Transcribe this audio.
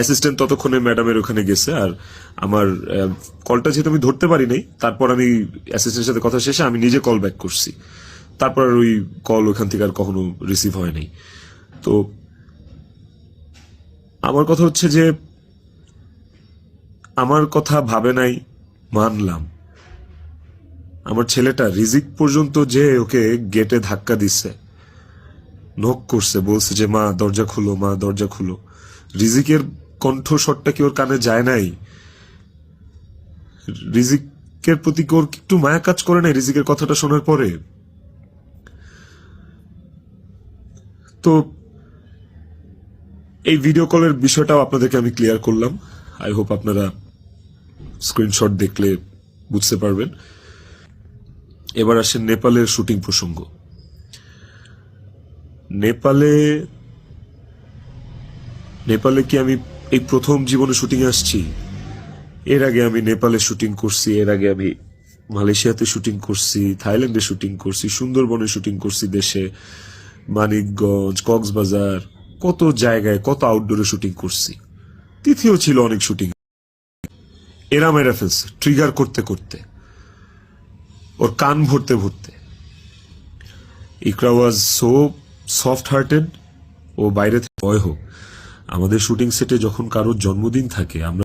Assistant ততক্ষণে ম্যাডামের ওখানে গেছে। আর আমার কলটা যেহেতু আমি ধরতে পারি নাই, তারপর আমি অ্যাসিস্ট্যান্টের সাথে কথা শেষে আমি নিজে কল ব্যাক করছি। তারপর আর ওই কল ওখান থেকে আর কখনো রিসিভ হয় নাই। তো আমার কথা হচ্ছে যে আমার কথা ভাবে নাই, মানলাম। আমার ছেলেটা রিজিক পর্যন্ত যে ওকে গেটে ধাক্কা দিচ্ছে, নক করছে, বলছে যে মা দরজা খুলো, মা দরজা খুলো। রিজিকের কণ্ঠস্বরটা কি ওর কানে যায় নাই? রিজিকের প্রতি কি ওর একটু মায়া কাজ করে নাই রিজিকের কথাটা শোনার পরে? তো এই ভিডিও কলের বিষয়টাও আপনাদেরকে আমি ক্লিয়ার করলাম। আই হোপ আপনারা স্ক্রিনশট দেখলে বুঝতে পারবেন। এবার আসেন নেপালের শুটিং প্রসঙ্গ। নেপালে কি আমি এই প্রথম জীবনে শুটিং আসছি? এর আগে আমি নেপালে শুটিং করছি, এর আগে আমি মালয়েশিয়াতে শুটিং করছি, থাইল্যান্ডে শুটিং করছি, সুন্দরবনে শুটিং করছি, দেশে মানিকগঞ্জ, কক্সবাজার, কত জায়গায় কত আউটডোরে শুটিং করছি। তিথিও ছিল অনেক শুটিং। এরা মেরা ফেলছে ট্রিগার করতে করতে, ওর কান ভরতে ভরতে। ইকরা ওয়াজ সো সফট হার্টেড। ও বাইরে থেকে ভয় হোক, আমাদের শুটিং সেটে যখন কারোর জন্মদিন থাকে আমরা